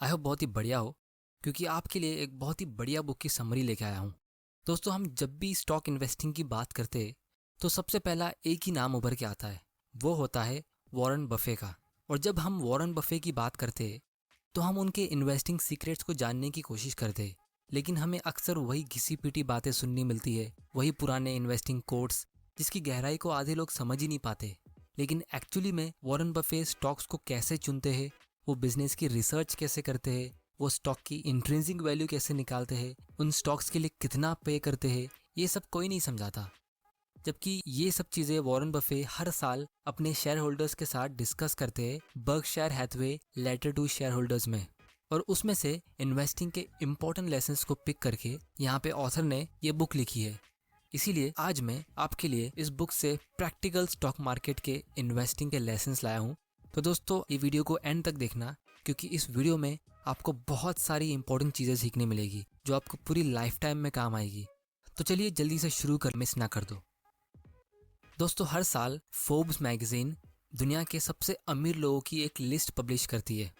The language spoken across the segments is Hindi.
आई होप बहुत ही बढ़िया हो, क्योंकि आपके लिए एक बहुत ही बढ़िया बुक की समरी लेके आया हूँ। दोस्तों, हम जब भी स्टॉक इन्वेस्टिंग की बात करते हैं तो सबसे पहला एक ही नाम उभर के आता है, वो होता है वॉरेन बफे का। और जब हम वॉरेन बफे की बात करते हैं तो हम उनके इन्वेस्टिंग सीक्रेट्स को जानने की कोशिश करते हैं, लेकिन हमें अक्सर वही घिसी पिटी बातें सुननी मिलती है, वही पुराने इन्वेस्टिंग कोड्स जिसकी गहराई को आधे लोग समझ ही नहीं पाते। लेकिन एक्चुअली में वॉरेन बफे स्टॉक्स को कैसे चुनते हैं, वो बिजनेस की रिसर्च कैसे करते हैं, वो स्टॉक की इंट्रिंसिक वैल्यू कैसे निकालते हैं, उन स्टॉक्स के लिए कितना पे करते हैं, ये सब कोई नहीं समझाता। जबकि ये सब चीज़ें वॉरेन बफे हर साल अपने शेयर होल्डर्स के साथ डिस्कस करते हैं Berkshire Hathaway letter to shareholders में। और उसमें से इन्वेस्टिंग के इम्पोर्टेंट लेसन्स को पिक करके यहाँ पे ऑथर ने ये बुक लिखी है। इसीलिए आज मैं आपके लिए इस बुक से प्रैक्टिकल स्टॉक मार्केट के इन्वेस्टिंग के लेसन्स लाया हूँ। तो दोस्तों, ये वीडियो को एंड तक देखना, क्योंकि इस वीडियो में आपको बहुत सारी इंपॉर्टेंट चीज़ें सीखने मिलेगी जो आपको पूरी लाइफ टाइम में काम आएगी। तो चलिए जल्दी से शुरू कर, मिस ना कर दो। दोस्तों, हर साल फोर्ब्स मैगजीन दुनिया के सबसे अमीर लोगों की एक लिस्ट पब्लिश करती है,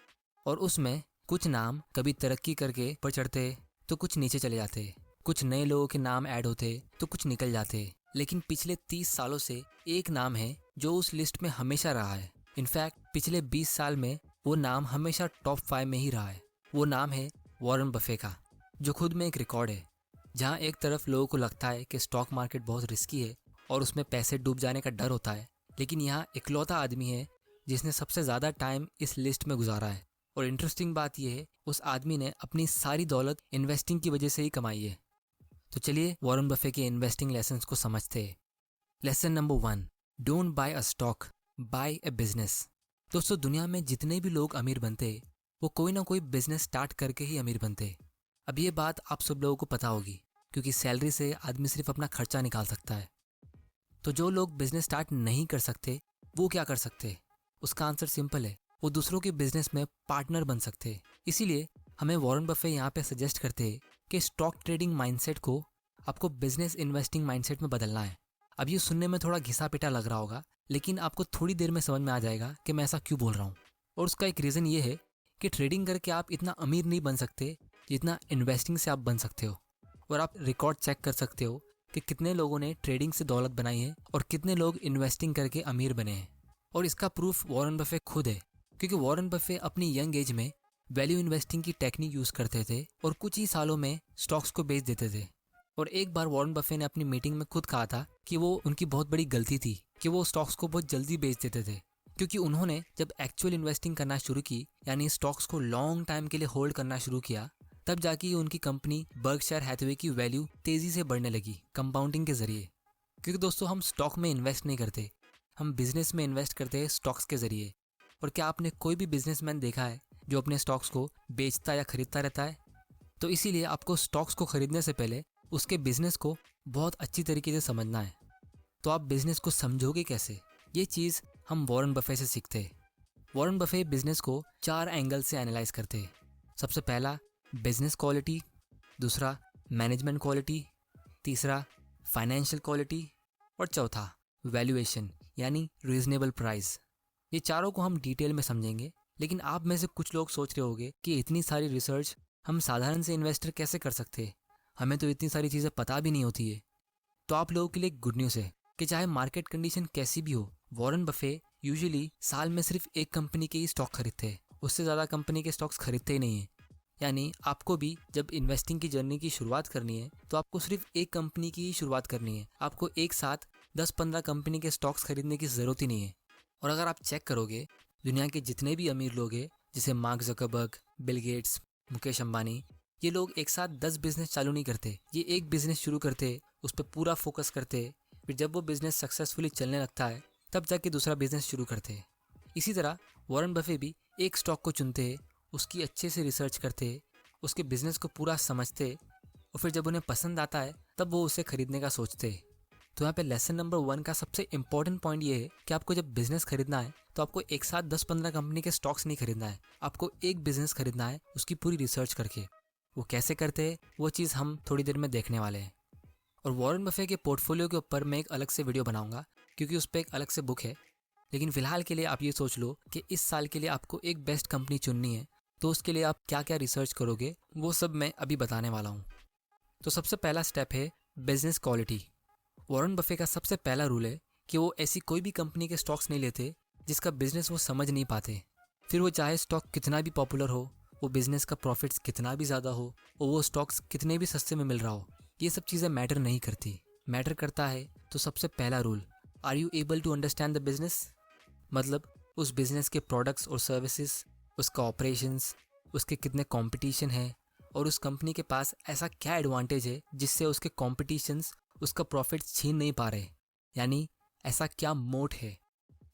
और उसमें कुछ नाम कभी तरक्की करके ऊपर चढ़ते तो कुछ नीचे चले जाते, कुछ नए लोगों के नाम ऐड होते तो कुछ निकल जाते। लेकिन पिछले 30 सालों से एक नाम है जो उस लिस्ट में हमेशा रहा है। इनफैक्ट पिछले 20 साल में वो नाम हमेशा टॉप 5 में ही रहा है। वो नाम है वॉरेन बफे का, जो खुद में एक रिकॉर्ड है। जहाँ एक तरफ लोगों को लगता है कि स्टॉक मार्केट बहुत रिस्की है और उसमें पैसे डूब जाने का डर होता है, लेकिन यहाँ इकलौता आदमी है जिसने सबसे ज़्यादा टाइम इस लिस्ट में गुजारा है। और इंटरेस्टिंग बात यह है, उस आदमी ने अपनी सारी दौलत इन्वेस्टिंग की वजह से ही कमाई है। तो चलिए वॉरेन बफे के इन्वेस्टिंग लेसन्स को समझते हैं। Lesson number 1, don't buy a stock, buy a business. दोस्तों, दुनिया में जितने भी लोग अमीर बनते हैं वो कोई ना कोई बिजनेस स्टार्ट करके ही अमीर बनते हैं। अब ये बात आप सब लोगों को पता होगी, क्योंकि सैलरी से आदमी सिर्फ अपना खर्चा निकाल सकता है। तो जो लोग बिजनेस स्टार्ट नहीं कर सकते वो क्या कर सकते? उसका आंसर सिंपल है, वो दूसरों के बिजनेस में पार्टनर बन सकते हैं। इसीलिए हमें वॉरेन बफे यहाँ पे सजेस्ट करते हैं कि स्टॉक ट्रेडिंग माइंडसेट को आपको बिजनेस इन्वेस्टिंग माइंडसेट में बदलना है। अब ये सुनने में थोड़ा घिसा पिटा लग रहा होगा, लेकिन आपको थोड़ी देर में समझ में आ जाएगा कि मैं ऐसा क्यों बोल रहा हूँ। और उसका एक रीज़न ये है कि ट्रेडिंग करके आप इतना अमीर नहीं बन सकते जितना इन्वेस्टिंग से आप बन सकते हो। और आप रिकॉर्ड चेक कर सकते हो कि कितने लोगों ने ट्रेडिंग से दौलत बनाई है और कितने लोग इन्वेस्टिंग करके अमीर बने हैं। और इसका प्रूफ वॉरेन बफे खुद है, क्योंकि वॉरेन बफे अपनी यंग एज में वैल्यू इन्वेस्टिंग की टेक्निक यूज़ करते थे और कुछ ही सालों में स्टॉक्स को बेच देते थे। और एक बार वॉरेन बफे ने अपनी मीटिंग में खुद कहा था कि वो उनकी बहुत बड़ी गलती थी कि वो स्टॉक्स को बहुत जल्दी बेच देते थे, क्योंकि उन्होंने जब एक्चुअल इन्वेस्टिंग करना शुरू की, यानी स्टॉक्स को लॉन्ग टाइम के लिए होल्ड करना शुरू किया, तब जाके उनकी कंपनी बर्कशायर हैथवे की वैल्यू तेजी से बढ़ने लगी कंपाउंडिंग के जरिए। क्योंकि दोस्तों, हम स्टॉक में इन्वेस्ट नहीं करते, हम बिजनेस में इन्वेस्ट करते हैं स्टॉक्स के जरिए। और क्या आपने कोई भी बिजनेसमैन देखा है जो अपने स्टॉक्स को बेचता या खरीदता रहता है? तो इसीलिए आपको स्टॉक्स को खरीदने से पहले उसके बिजनेस को बहुत अच्छी तरीके से समझना है। तो आप बिजनेस को समझोगे कैसे? ये चीज़ हम वॉरेन बफे से सीखते हैं। वॉरेन बफे बिजनेस को 4 एंगल से एनालाइज करते हैं। सबसे पहला बिजनेस क्वालिटी, दूसरा मैनेजमेंट क्वालिटी, तीसरा फाइनेंशियल क्वालिटी, और चौथा वैल्यूएशन यानी रीजनेबल प्राइस। ये चारों को हम डिटेल में समझेंगे, लेकिन आप में से कुछ लोग सोच रहे होंगे कि इतनी सारी रिसर्च हम साधारण से इन्वेस्टर कैसे कर सकते हैं, हमें तो इतनी सारी चीज़ें पता भी नहीं होती है। तो आप लोगों के लिए गुड न्यूज़ है कि चाहे मार्केट कंडीशन कैसी भी हो, वॉरेन बफे यूजुअली साल में सिर्फ एक कंपनी के ही स्टॉक खरीदते हैं, उससे ज़्यादा कंपनी के स्टॉक्स खरीदते ही नहीं है। यानी आपको भी जब इन्वेस्टिंग की जर्नी की शुरुआत करनी है तो आपको सिर्फ एक कंपनी की ही शुरुआत करनी है, आपको एक साथ 10-15 कंपनी के स्टॉक्स खरीदने की ज़रूरत ही नहीं है। और अगर आप चेक करोगे, दुनिया के जितने भी अमीर लोग हैं, जैसे mark Zuckerberg, Bill Gates, Mukesh Ambani, ये लोग एक साथ 10 बिजनेस चालू नहीं करते। ये एक बिजनेस शुरू करते, उस पर पूरा फोकस करते, फिर जब वो बिजनेस सक्सेसफुली चलने लगता है तब जाके दूसरा बिजनेस शुरू करते हैं। इसी तरह वॉरेन बफे भी एक स्टॉक को चुनते हैं, उसकी अच्छे से रिसर्च करते, उसके बिजनेस को पूरा समझते, और फिर जब उन्हें पसंद आता है तब वो उसे खरीदने का सोचते हैं। तो यहाँ पे लेसन नंबर 1 का सबसे इंपॉर्टेंट पॉइंट ये है कि आपको जब बिजनेस खरीदना है तो आपको एक साथ 10-15 कंपनी के स्टॉक्स नहीं खरीदना है, आपको एक बिजनेस खरीदना है उसकी पूरी रिसर्च करके। वो कैसे करते हैं वो चीज़ हम थोड़ी देर में देखने वाले हैं। और वॉरेन बफे के पोर्टफोलियो के ऊपर मैं एक अलग से वीडियो बनाऊंगा, क्योंकि उस पर एक अलग से बुक है। लेकिन फिलहाल के लिए आप ये सोच लो कि इस साल के लिए आपको एक बेस्ट कंपनी चुननी है तो उसके लिए आप क्या क्या रिसर्च करोगे वो सब मैं अभी बताने वाला हूँ। तो सबसे पहला स्टेप है बिजनेस क्वालिटी। वॉरेन बफे का सबसे पहला रूल है कि वो ऐसी कोई भी कंपनी के स्टॉक्स नहीं लेते जिसका बिजनेस वो समझ नहीं पाते। फिर वो चाहे स्टॉक कितना भी पॉपुलर हो, वो बिजनेस का प्रॉफिट्स कितना भी ज़्यादा हो, और वो स्टॉक्स कितने भी सस्ते में मिल रहा हो, ये सब चीज़ें मैटर नहीं करती। मैटर करता है तो सबसे पहला rule, are you able to understand the business. मतलब उस बिजनेस के प्रोडक्ट्स और सर्विसेज, उसका ऑपरेशंस, उसके कितने कंपटीशन है, और उस कंपनी के पास ऐसा क्या एडवांटेज है जिससे उसके कॉम्पिटिशन्स उसका प्रॉफिट छीन नहीं पा रहे। यानी ऐसा क्या मोट है।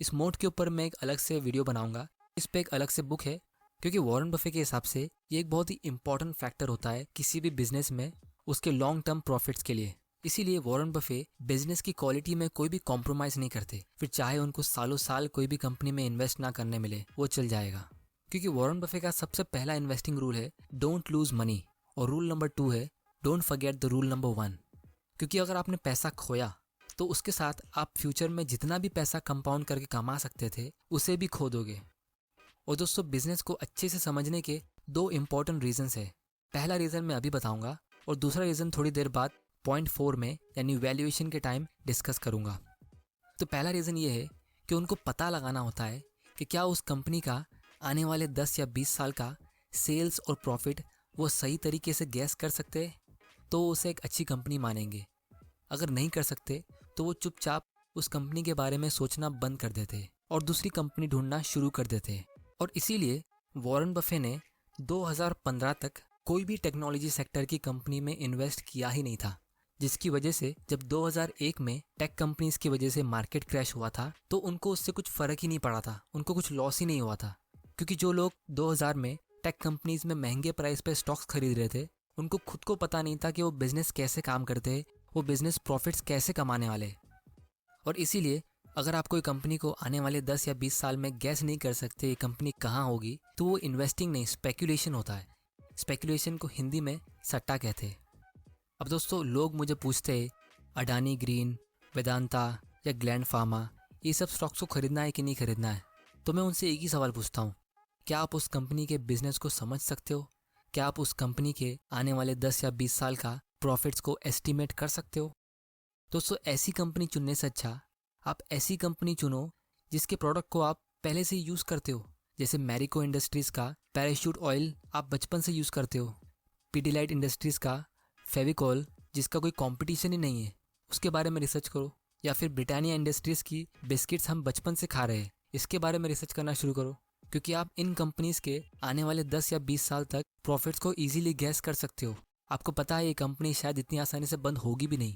इस मोट के ऊपर मैं एक अलग से वीडियो बनाऊंगा, इस पे एक अलग से बुक है, क्योंकि वॉरेन बफे के हिसाब से ये एक बहुत ही इंपॉर्टेंट फैक्टर होता है किसी भी बिजनेस में उसके लॉन्ग टर्म प्रॉफिट्स के लिए। इसीलिए वॉरेन बफे बिजनेस की क्वालिटी में कोई भी कॉम्प्रोमाइज़ नहीं करते। फिर चाहे उनको सालों साल कोई भी कंपनी में इन्वेस्ट ना करने मिले, वो चल जाएगा। क्योंकि वॉरेन बफे का सबसे पहला इन्वेस्टिंग रूल है डोंट लूज मनी, और रूल नंबर 2 है don't forget the rule number 1। क्योंकि अगर आपने पैसा खोया तो उसके साथ आप फ्यूचर में जितना भी पैसा कंपाउंड करके कमा सकते थे उसे भी खो दोगे। और दोस्तों, बिजनेस को अच्छे से समझने के 2 इंपॉर्टेंट रीजंस है। पहला रीज़न मैं अभी बताऊंगा, और दूसरा रीज़न थोड़ी देर बाद पॉइंट 4 में यानी वैल्यूएशन के टाइम डिस्कस करूंगा। तो पहला रीज़न ये है कि उनको पता लगाना होता है कि क्या उस कंपनी का आने वाले 10 या 20 साल का सेल्स और प्रॉफिट वो सही तरीके से गैस कर सकते हैं, तो उसे एक अच्छी कंपनी मानेंगे। अगर नहीं कर सकते तो वो चुपचाप उस कंपनी के बारे में सोचना बंद कर देते और दूसरी कंपनी ढूंढना शुरू कर देते। और इसीलिए वॉरेन बफे ने 2015 तक कोई भी टेक्नोलॉजी सेक्टर की कंपनी में इन्वेस्ट किया ही नहीं था, जिसकी वजह से जब 2001 में टेक कंपनीज की वजह से मार्केट क्रैश हुआ था तो उनको उससे कुछ फ़र्क ही नहीं पड़ा था, उनको कुछ लॉस ही नहीं हुआ था। क्योंकि जो लोग 2000 में टेक कंपनीज में महंगे प्राइस पे स्टॉक्स खरीद रहे थे, उनको खुद को पता नहीं था कि वो बिज़नेस कैसे काम करते हैं, वो बिज़नेस प्रॉफिट्स कैसे कमाने वाले। और इसीलिए अगर आप कोई कंपनी को आने वाले 10 या 20 साल में गैस नहीं कर सकते ये कंपनी कहाँ होगी, तो वो इन्वेस्टिंग नहीं, स्पेकुलेशन होता है। स्पेकुलेशन को हिंदी में सट्टा कहते हैं। अब दोस्तों, लोग मुझे पूछते हैं अडानी ग्रीन, वेदांता या ग्लैंड फार्मा, ये सब स्टॉक्स को खरीदना है कि नहीं खरीदना है। तो मैं उनसे एक ही सवाल पूछता हूँ, क्या आप उस कंपनी के बिजनेस को समझ सकते हो? क्या आप उस कंपनी के आने वाले 10 या 20 साल का प्रॉफिट्स को एस्टिमेट कर सकते हो? दोस्तों, ऐसी कंपनी चुनने से अच्छा आप ऐसी कंपनी चुनो जिसके प्रोडक्ट को आप पहले से यूज़ करते हो। जैसे मैरिको इंडस्ट्रीज़ का पैराशूट ऑयल आप बचपन से यूज़ करते हो, पीडीलाइट इंडस्ट्रीज़ का फेविकॉल जिसका कोई कंपटीशन ही नहीं है, उसके बारे में रिसर्च करो। या फिर ब्रिटानिया इंडस्ट्रीज़ की बिस्किट्स हम बचपन से खा रहे हैं, इसके बारे में रिसर्च करना शुरू करो। क्योंकि आप इन कंपनीज़ के आने वाले 10 या 20 साल तक प्रॉफिट्स को ईजिली गैस कर सकते हो। आपको पता है ये कंपनी शायद इतनी आसानी से बंद होगी भी नहीं।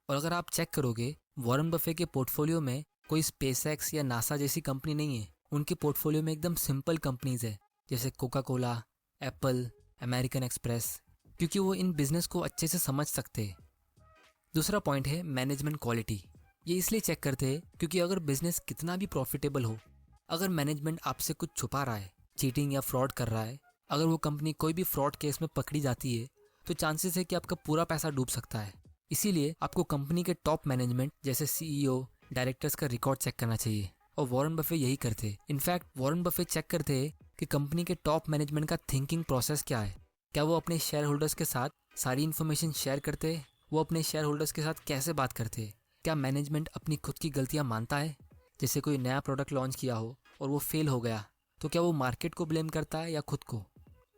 और अगर आप चेक करोगे, वॉरेन बफे के पोर्टफोलियो में कोई स्पेसएक्स या नासा जैसी कंपनी नहीं है। उनके पोर्टफोलियो में एकदम सिंपल कंपनीज है, जैसे Coca Cola, Apple, American express, क्योंकि वो इन बिजनेस को अच्छे से समझ सकते हैं। दूसरा पॉइंट है मैनेजमेंट क्वालिटी। ये इसलिए चेक करते हैं क्योंकि अगर बिजनेस कितना भी प्रॉफिटेबल हो, अगर मैनेजमेंट आपसे कुछ छुपा रहा है, चीटिंग या फ्रॉड कर रहा है, अगर वो कंपनी कोई भी फ्रॉड केस में पकड़ी जाती है, तो चांसेस है कि आपका पूरा पैसा डूब सकता है। इसीलिए आपको कंपनी के टॉप मैनेजमेंट जैसे सीईओ, डायरेक्टर्स का रिकॉर्ड चेक करना चाहिए, और वॉरेन बफे यही करते हैं। इनफैक्ट वॉरेन बफे चेक करते हैं कि कंपनी के टॉप मैनेजमेंट का थिंकिंग प्रोसेस क्या है। क्या वो अपने शेयर होल्डर्स के साथ सारी इन्फॉर्मेशन शेयर करते हैं? वो अपने शेयर होल्डर्स के साथ कैसे बात करते हैं? क्या मैनेजमेंट अपनी खुद की गलतियां मानता है? जैसे कोई नया प्रोडक्ट लॉन्च किया हो और वो फेल हो गया, तो क्या वो मार्केट को ब्लेम करता है या खुद को?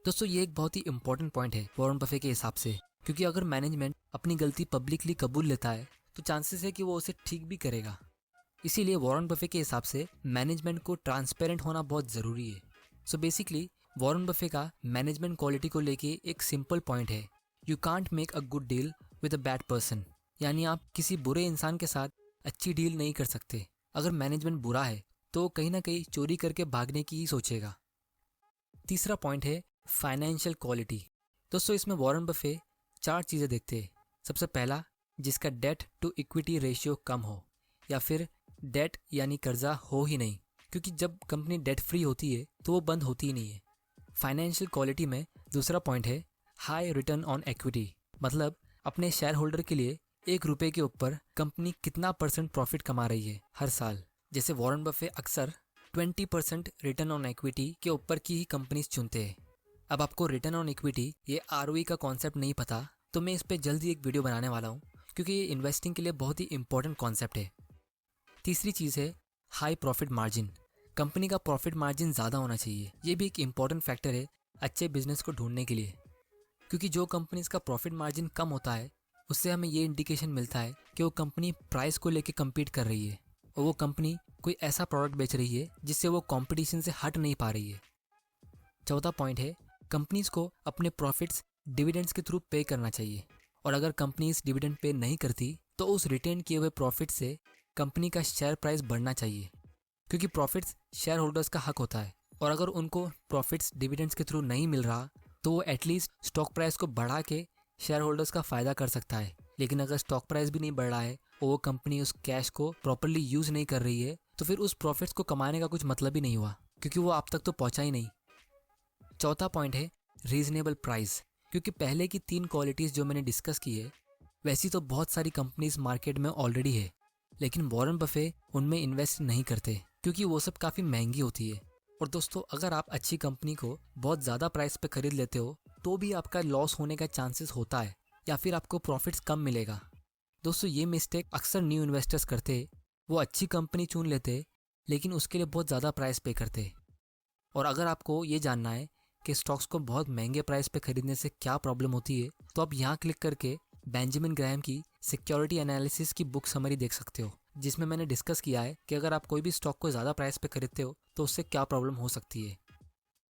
दोस्तों, ये एक बहुत ही इंपॉर्टेंट पॉइंट है वॉरेन बफे के हिसाब से, क्योंकि अगर मैनेजमेंट अपनी गलती पब्लिकली कबूल लेता है तो चांसेस है कि वो उसे ठीक भी करेगा। इसीलिए वॉरेन बफे के हिसाब से मैनेजमेंट को ट्रांसपेरेंट होना बहुत ज़रूरी है। सो बेसिकली वॉरेन बफे का मैनेजमेंट क्वालिटी को लेके एक सिंपल पॉइंट है, you can't make a good deal with a bad person. यानी आप किसी बुरे इंसान के साथ अच्छी डील नहीं कर सकते। अगर मैनेजमेंट बुरा है तो कहीं ना कहीं चोरी करके भागने की ही सोचेगा। तीसरा पॉइंट है फाइनेंशियल क्वालिटी। दोस्तों, इसमें वॉरेन बफे 4 चीज़ें देखते हैं। सबसे पहला, जिसका डेट टू इक्विटी रेशियो कम हो, या फिर डेट यानी कर्जा हो ही नहीं, क्योंकि जब कंपनी डेट फ्री होती है तो वो बंद होती ही नहीं है। फाइनेंशियल क्वालिटी में दूसरा पॉइंट है हाई रिटर्न ऑन इक्विटी। मतलब अपने शेयर होल्डर के लिए 1 रुपये के ऊपर कंपनी कितना % प्रॉफिट कमा रही है हर साल। जैसे वॉरेन बफे अक्सर 20% रिटर्न ऑन इक्विटी के ऊपर की ही कंपनीज चुनते हैं। अब आपको रिटर्न ऑन इक्विटी ये आरओई का कॉन्सेप्ट नहीं पता तो मैं इस पर जल्दी एक वीडियो बनाने वाला हूँ, क्योंकि ये इन्वेस्टिंग के लिए बहुत ही इंपॉर्टेंट कॉन्सेप्ट है। तीसरी चीज़ है हाई प्रॉफिट मार्जिन। कंपनी का प्रॉफिट मार्जिन ज़्यादा होना चाहिए। ये भी एक इम्पॉर्टेंट फैक्टर है अच्छे बिजनेस को ढूंढने के लिए, क्योंकि जो कंपनीज का प्रॉफिट मार्जिन कम होता है उससे हमें ये इंडिकेशन मिलता है कि वो कंपनी प्राइस को लेके कम्पीट कर रही है और वो कंपनी कोई ऐसा प्रोडक्ट बेच रही है जिससे वो कंपटीशन से हट नहीं पा रही है। चौथा पॉइंट है कंपनीज को अपने प्रॉफिट्स डिविडेंड्स के थ्रू पे करना चाहिए, और अगर कंपनीज डिविडेंड पे नहीं करती तो उस रिटेन किए हुए प्रॉफिट से कंपनी का शेयर प्राइस बढ़ना चाहिए, क्योंकि प्रॉफिट्स शेयर होल्डर्स का हक होता है। और अगर उनको प्रॉफिट्स डिविडेंड्स के थ्रू नहीं मिल रहा तो वो एटलीस्ट स्टॉक प्राइस को बढ़ा के शेयर होल्डर्स का फ़ायदा कर सकता है। लेकिन अगर स्टॉक प्राइस भी नहीं बढ़ रहा है और वो कंपनी उस कैश को प्रॉपरली यूज़ नहीं कर रही है तो फिर उस प्रॉफिट्स को कमाने का कुछ मतलब ही नहीं हुआ, क्योंकि वो आप तक तो पहुंचा ही नहीं। चौथा पॉइंट है रीजनेबल प्राइस, क्योंकि पहले की 3 क्वालिटीज़ जो मैंने डिस्कस की है वैसी तो बहुत सारी कंपनीज मार्केट में ऑलरेडी है, लेकिन वॉरेन बफे उनमें इन्वेस्ट नहीं करते क्योंकि वो सब काफ़ी महंगी होती है। और दोस्तों, अगर आप अच्छी कंपनी को बहुत ज़्यादा प्राइस पे खरीद लेते हो तो भी आपका लॉस होने का चांसेस होता है, या फिर आपको प्रॉफिट्स कम मिलेगा। दोस्तों, ये मिस्टेक अक्सर न्यू इन्वेस्टर्स करते। वो अच्छी कंपनी चुन लेते लेकिन उसके लिए बहुत ज़्यादा प्राइस पे करते। और अगर आपको ये जानना है कि स्टॉक्स को बहुत महंगे प्राइस पे खरीदने से क्या प्रॉब्लम होती है तो आप यहाँ क्लिक करके बेंजामिन ग्राहम की सिक्योरिटी एनालिसिस की बुक समरी देख सकते हो, जिसमें मैंने डिस्कस किया है कि अगर आप कोई भी स्टॉक को ज़्यादा प्राइस पे खरीदते हो तो उससे क्या प्रॉब्लम हो सकती है।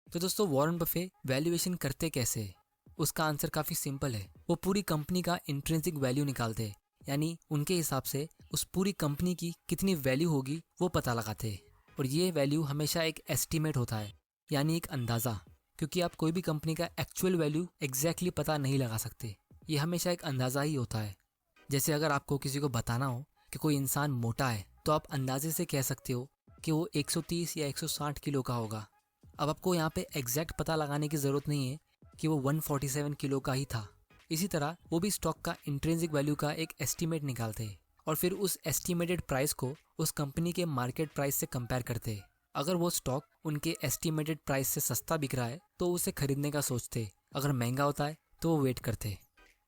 तो दोस्तों, वॉरेन बफे वैल्यूएशन करते कैसे है? उसका आंसर काफ़ी सिंपल है। वो पूरी कंपनी का इंट्रिंसिक वैल्यू निकालते हैं, यानी उनके हिसाब से उस पूरी कंपनी की कितनी वैल्यू होगी वो पता लगाते हैं। और ये वैल्यू हमेशा एक एस्टीमेट होता है, यानी एक अंदाज़ा, क्योंकि आप कोई भी कंपनी का एक्चुअल वैल्यू एग्जैक्टली पता नहीं लगा सकते। ये हमेशा एक अंदाज़ा ही होता है। जैसे अगर आपको किसी को बताना हो कि कोई इंसान मोटा है तो आप अंदाजे से कह सकते हो कि वो 130 या 160 किलो का होगा। अब आपको यहाँ पे एग्जैक्ट पता लगाने की ज़रूरत नहीं है कि वो 147 किलो का ही था। इसी तरह वो भी स्टॉक का इंट्रिंसिक वैल्यू का एक एस्टीमेट निकालते हैं और फिर उस एस्टीमेटेड प्राइस को उस कंपनी के मार्केट प्राइस से कंपेयर करते हैं। अगर वो स्टॉक उनके एस्टीमेटेड प्राइस से सस्ता बिक रहा है तो उसे खरीदने का सोचते, अगर महंगा होता है तो वो वेट करते।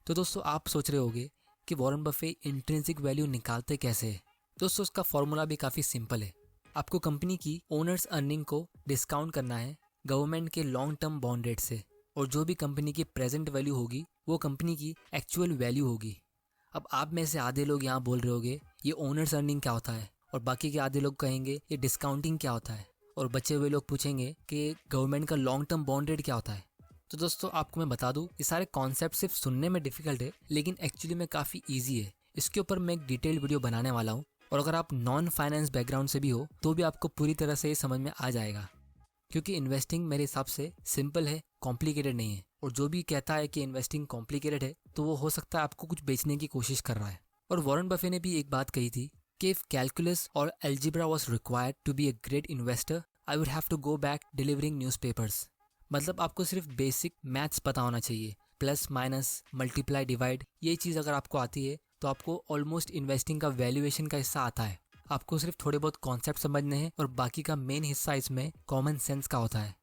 तो दोस्तों, आप सोच रहे होगे कि वॉरेन बफे इंट्रिंसिक वैल्यू निकालते कैसे है? दोस्तों, उसका फॉर्मूला भी काफ़ी सिंपल है। आपको कंपनी की ओनर्स अर्निंग को डिस्काउंट करना है गवर्नमेंट के लॉन्ग टर्म बॉन्ड रेट से, और जो भी कंपनी की प्रेजेंट वैल्यू होगी वो कंपनी की एक्चुअल वैल्यू होगी। अब आप में से आधे लोग यहाँ बोल रहे होगे ये ओनर्स अर्निंग क्या होता है, और बाकी के आधे लोग कहेंगे ये डिस्काउंटिंग क्या होता है, और बचे हुए लोग पूछेंगे कि गवर्नमेंट का लॉन्ग टर्म बॉन्ड रेट क्या होता है। तो दोस्तों, आपको मैं बता दूं, ये सारे कॉन्सेप्ट सिर्फ सुनने में डिफिकल्ट है लेकिन एक्चुअली में काफ़ी ईजी है। इसके ऊपर मैं एक डिटेल वीडियो बनाने वाला हूँ, और अगर आप नॉन फाइनेंस बैकग्राउंड से भी हो तो भी आपको पूरी तरह से ये समझ में आ जाएगा, क्योंकि इन्वेस्टिंग मेरे हिसाब से सिंपल है, कॉम्प्लिकेटेड नहीं है। और जो भी कहता है कि इन्वेस्टिंग कॉम्प्लिकेटेड है तो वो हो सकता है आपको कुछ बेचने की कोशिश कर रहा है। और वॉरेन बफे ने भी एक बात कही थी कि इफ कैलकुलस और algebra was required to be a great investor I would have to go back delivering newspapers. मतलब आपको सिर्फ बेसिक मैथ्स पता होना चाहिए, प्लस माइनस मल्टीप्लाई डिवाइड, ये चीज़ अगर आपको आती है तो आपको ऑलमोस्ट इन्वेस्टिंग का वैल्यूएशन का हिस्सा आता है। आपको सिर्फ थोड़े बहुत कॉन्सेप्ट समझने हैं और बाकी का मेन हिस्सा इसमें कॉमन सेंस का होता है।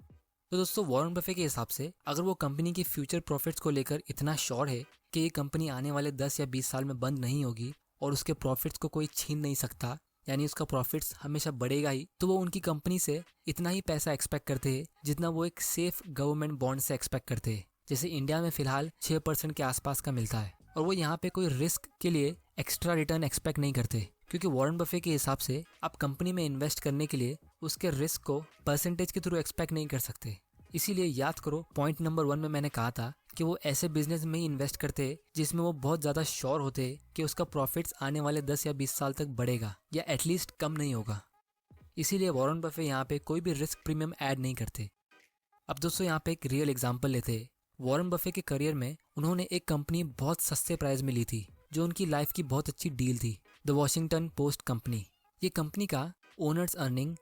तो दोस्तों, वॉरेन बफे के हिसाब से अगर वो कंपनी की फ्यूचर प्रॉफिट्स को लेकर इतना श्योर है कि ये कंपनी आने वाले 10 या 20 साल में बंद नहीं होगी और उसके प्रॉफिट्स को कोई छीन नहीं सकता, यानी उसका प्रॉफिट्स हमेशा बढ़ेगा ही, तो वो उनकी कंपनी से इतना ही पैसा एक्सपेक्ट करते हैं जितना वो एक सेफ गवर्नमेंट बॉन्ड से एक्सपेक्ट करते हैं, जैसे इंडिया में फिलहाल 6% के आसपास का मिलता है। और वो यहाँ पे कोई रिस्क के लिए एक्स्ट्रा रिटर्न एक्सपेक्ट नहीं करते, क्योंकि वॉरेन बफे के हिसाब से आप कंपनी में इन्वेस्ट करने के लिए उसके रिस्क को परसेंटेज के थ्रू एक्सपेक्ट नहीं कर सकते। इसीलिए याद करो, पॉइंट नंबर 1 में मैंने कहा था कि वो ऐसे बिजनेस में ही इन्वेस्ट करते हैं जिसमें वो बहुत ज़्यादा श्योर होते हैं कि उसका प्रॉफिट्स आने वाले 10 या 20 साल तक बढ़ेगा या एटलीस्ट कम नहीं होगा। इसीलिए वॉरेन बफे यहाँ पे कोई भी रिस्क प्रीमियम ऐड नहीं करते। अब दोस्तों, यहाँ पे एक रियल एग्जांपल लेते हैं। वॉरेन बफे के करियर में उन्होंने एक कंपनी बहुत सस्ते प्राइस में ली थी जो उनकी लाइफ की बहुत अच्छी डील थी, द वॉशिंगटन पोस्ट कंपनी। ये कंपनी का ओनर्स अर्निंग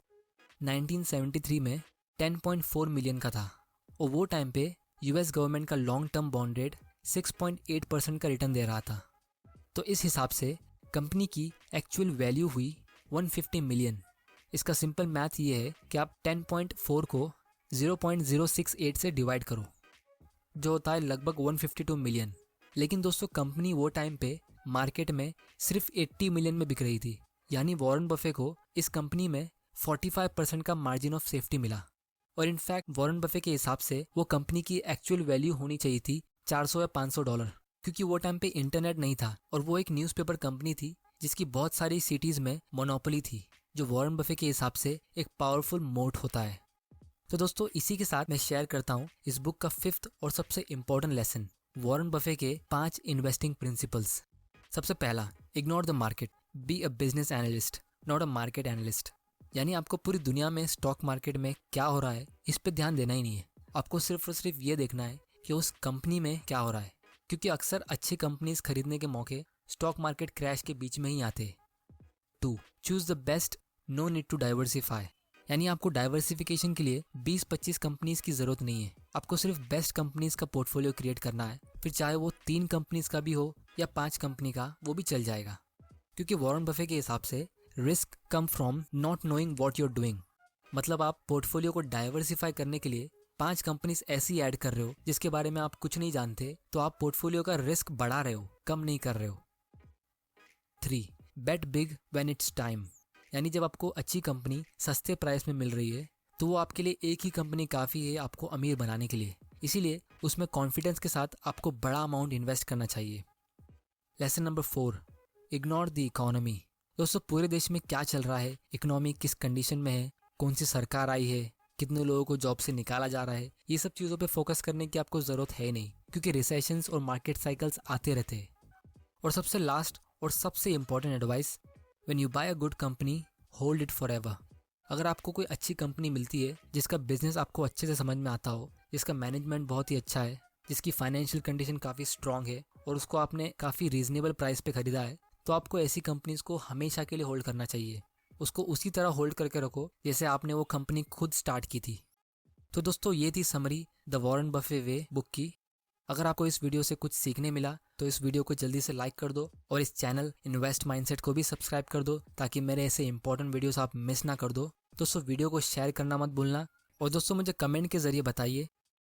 1973 में 10.4 मिलियन का था, और वो टाइम पे यूएस गवर्नमेंट का लॉन्ग टर्म बॉन्ड रेट 6.8% का रिटर्न दे रहा था। तो इस हिसाब से कंपनी की एक्चुअल वैल्यू हुई 150 मिलियन। इसका सिंपल मैथ ये है कि आप 10.4 को 0.068 से डिवाइड करो, जो होता है लगभग 152 मिलियन। लेकिन दोस्तों कंपनी वो टाइम पे मार्केट में सिर्फ 80 मिलियन में बिक रही थी, यानी वॉरेन बफे को इस कंपनी में 45% का मार्जिन ऑफ सेफ्टी मिला। और इनफैक्ट वॉरेन बफे के हिसाब से वो कंपनी की एक्चुअल वैल्यू होनी चाहिए थी $400 या $500, क्योंकि वो टाइम पे इंटरनेट नहीं था और वो एक न्यूज़पेपर कंपनी थी जिसकी बहुत सारी सिटीज़ में मोनोपोली थी, जो वॉरेन बफे के हिसाब से एक पावरफुल मोट होता है। तो दोस्तों इसी के साथ मैं शेयर करता हूँ इस बुक का 5th और सबसे इम्पोर्टेंट लेसन, वॉरेन बफे के 5 इन्वेस्टिंग प्रिंसिपल्स। सबसे पहला, ignore the market, be a business analyst not a market analyst. यानी आपको पूरी दुनिया में स्टॉक मार्केट में क्या हो रहा है इस पे ध्यान देना ही नहीं है, आपको सिर्फ और सिर्फ ये देखना है कि उस कंपनी में क्या हो रहा है, क्योंकि अक्सर अच्छी कंपनीज खरीदने के मौके स्टॉक मार्केट क्रैश के बीच में ही आते हैं। 2, choose the best, no need to diversify. यानी आपको डाइवर्सिफिकेशन के लिए 20-25 कंपनीज की ज़रूरत नहीं है, आपको सिर्फ बेस्ट कंपनीज का पोर्टफोलियो क्रिएट करना है, फिर चाहे वो 3 कंपनीज का भी हो या 5 कंपनी का, वो भी चल जाएगा। क्योंकि वॉरेन बफे के हिसाब से risk come from not knowing what you're doing. मतलब आप पोर्टफोलियो को डाइवर्सिफाई करने के लिए 5 कंपनीज ऐसी ऐड कर रहे हो जिसके बारे में आप कुछ नहीं जानते, तो आप पोर्टफोलियो का रिस्क बढ़ा रहे हो, कम नहीं कर रहे हो। 3, बेट बिग व्हेन इट्स टाइम। यानी जब आपको अच्छी कंपनी सस्ते प्राइस में मिल रही है तो वो आपके लिए एक ही कंपनी काफ़ी है आपको अमीर बनाने के लिए, इसीलिए उसमें कॉन्फिडेंस के साथ आपको बड़ा अमाउंट इन्वेस्ट करना चाहिए। Lesson number 4, ignore the economy. दोस्तों पूरे देश में क्या चल रहा है, इकोनॉमी किस कंडीशन में है, कौन सी सरकार आई है, कितने लोगों को जॉब से निकाला जा रहा है, ये सब चीज़ों पे फोकस करने की आपको ज़रूरत है नहीं, क्योंकि रिसेशंस और मार्केट साइकिल्स आते रहते हैं। और सबसे लास्ट और सबसे important advice, when you buy a good company hold it forever. अगर आपको कोई अच्छी कंपनी मिलती है जिसका बिजनेस आपको अच्छे से समझ में आता हो, जिसका मैनेजमेंट बहुत ही अच्छा है, जिसकी फाइनेंशियल कंडीशन काफ़ी स्ट्रांग है और उसको आपने काफ़ी रीजनेबल प्राइस पे खरीदा है, तो आपको ऐसी कंपनीज को हमेशा के लिए होल्ड करना चाहिए। उसको उसी तरह होल्ड करके रखो जैसे आपने वो कंपनी खुद स्टार्ट की थी। तो दोस्तों ये थी summary the Warren Buffett way book की। अगर आपको इस वीडियो से कुछ सीखने मिला तो इस वीडियो को जल्दी से लाइक कर दो और इस चैनल इन्वेस्ट माइंडसेट को भी सब्सक्राइब कर दो, ताकि मेरे ऐसे इंपॉर्टेंट वीडियोस आप मिस ना कर दो। दोस्तों वीडियो को शेयर करना मत भूलना, और दोस्तों मुझे कमेंट के जरिए बताइए